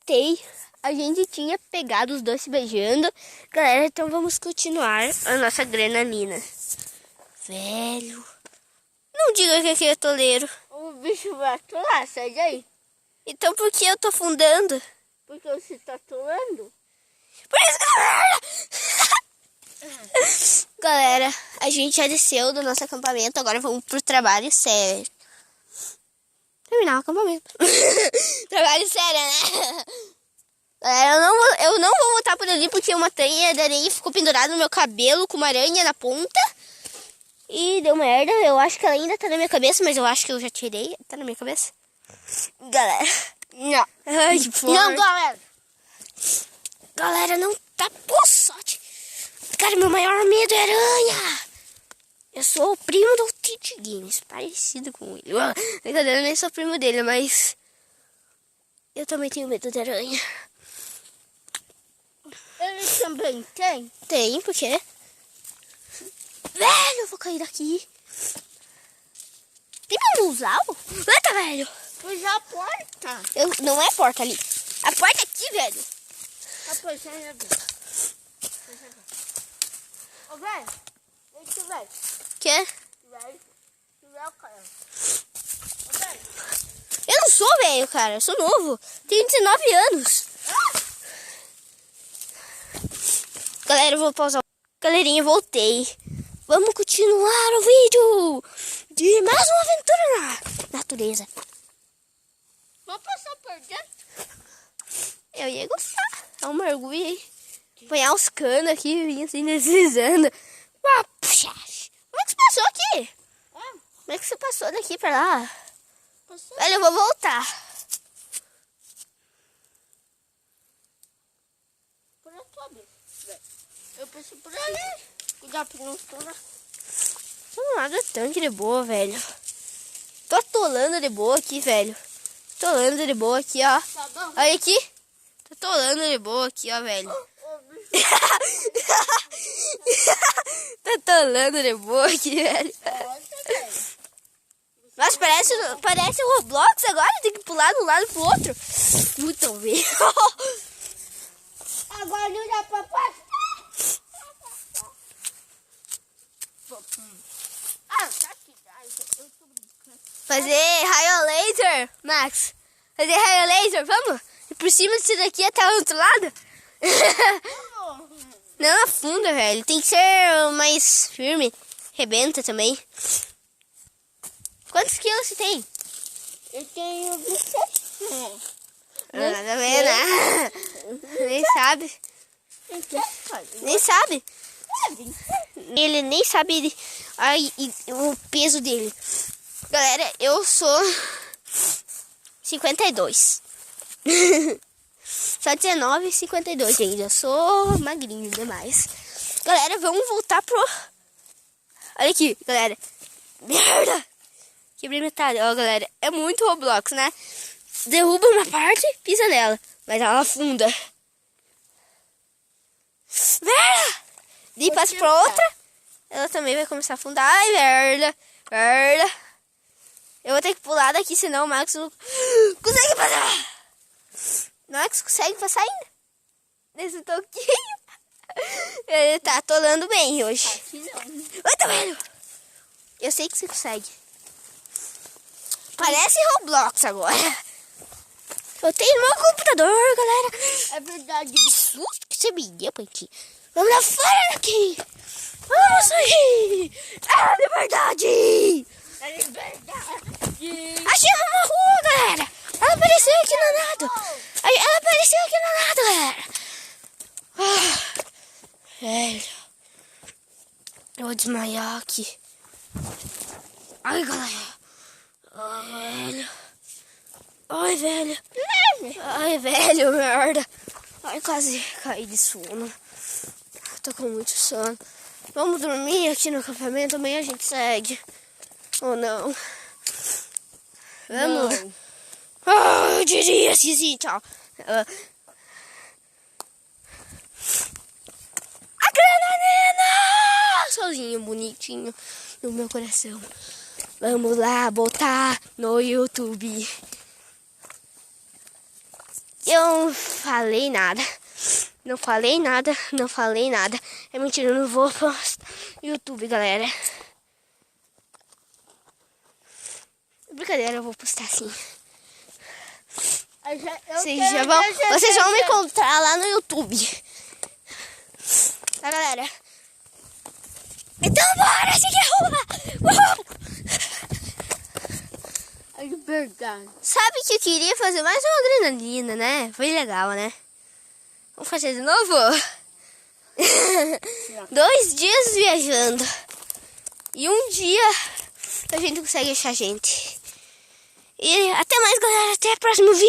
voltei. A gente tinha pegado os dois se beijando. Galera, então vamos continuar a nossa granalina. Velho. Não diga que aqui é toleiro. O bicho vai atolar, sai daí. Então por que eu tô afundando? Porque você tá atolando. Por isso que... Galera, a gente já desceu do nosso acampamento. Agora vamos pro trabalho sério. Terminar o acampamento. Trabalho sério, né? Galera, eu não vou voltar por ali porque uma teia de areia ficou pendurada no meu cabelo com uma aranha na ponta. E deu merda. Eu acho que ela ainda tá na minha cabeça, mas eu acho que eu já tirei. Tá na minha cabeça. Galera. Não. Ai, que forte. Não, galera. Galera, não tá por sorte. Cara, meu maior medo é aranha. Eu sou o primo do Titi Games, parecido com ele. Brincadeira, eu nem sou primo dele, mas eu também tenho medo de aranha. Ele também tem? Tem, por quê? Velho, eu vou cair daqui. Tem como usar? Eita, velho. Puxa a porta. Não é porta ali. A porta é aqui, velho. A porta é ali. Ô, velho. Deixa eu ver. Quê? Velho. Cara. Ô, velho. Eu não sou velho, cara. Eu sou novo. Tenho 19 anos. Galera, eu vou pausar. Galerinha, voltei. Vamos continuar o vídeo de mais uma aventura na natureza. Vamos passar por dentro? Eu ia gostar. É um mergulho aí. Apanhar os canos aqui e vir assim deslizando. Como é que você passou aqui? Como é que você passou daqui pra lá? Passou. Velho, eu vou voltar. Por a tua vez. Eu passei por ali. Cuidado pra não estourar. Tô nada tanque de boa, velho. Tô atolando de boa aqui, velho. Atolando de boa aqui, ó. Tá bom? Olha aqui. Tô atolando de boa aqui, ó, velho. Ô, bicho. Tô atolando de boa aqui, velho. Nossa, velho. Nossa, parece o Roblox agora. Tem que pular de um lado pro outro. Muito bem. Agora não dá pra passar. Tá aqui. Ai, eu tô brincando. Fazer raio laser, Max. Fazer raio laser, vamos? E por cima disso daqui até o outro lado? Não afunda, velho. Tem que ser mais firme. Rebenta também. Quantos quilos você tem? Eu tenho 27. Nada a ver, né? Nem sabe. Nem sabe. Ele nem sabe o peso dele. Galera, eu sou 52. Só 19 e 52 ainda. Eu sou magrinho demais. Galera, vamos voltar pro... Olha aqui, galera. Merda! Quebrei metade. Ó, galera, é muito Roblox, né? Derruba uma parte, pisa nela. Mas ela afunda. Merda! E passa pra outra. Ela também vai começar a afundar. Ai, merda. Merda. Eu vou ter que pular daqui, senão o Max não consegue passar. O Max consegue passar ainda? Nesse toquinho. Ele tá atolando bem hoje. Aqui não. Eita, velho. Eu sei que você consegue. Parece Roblox agora. Eu tenho no meu computador, galera. É verdade. Que susto que você me deu, Pantinho. Vamos lá fora daqui. Vamos sair. É liberdade. É verdade. Achei uma rua, galera. Ela apareceu aqui no nada. Ela apareceu aqui no nada, galera. Velho. Eu vou desmaiar aqui. Ai, galera. Ai, velho. Ai, velho. Ai, velho, merda. Ai, quase caí de sono. Tô com muito sono. Vamos dormir aqui no acampamento, amanhã a gente segue. Ou não? Vamos? Não. Ah, eu diria que sim, tchau. A granadina! Sozinho, bonitinho, no meu coração. Vamos lá botar no YouTube. Eu não falei nada. Não falei nada, não falei nada. É mentira, eu não vou postar no YouTube, galera. Brincadeira, eu vou postar sim. Vocês vão me encontrar lá no YouTube. Tá, galera? Então bora seguir a rua! É verdade. Sabe que eu queria fazer mais uma adrenalina, né? Foi legal, né? Vamos fazer de novo? 2 dias viajando. E um dia a gente consegue achar gente. E até mais, galera. Até o próximo vídeo.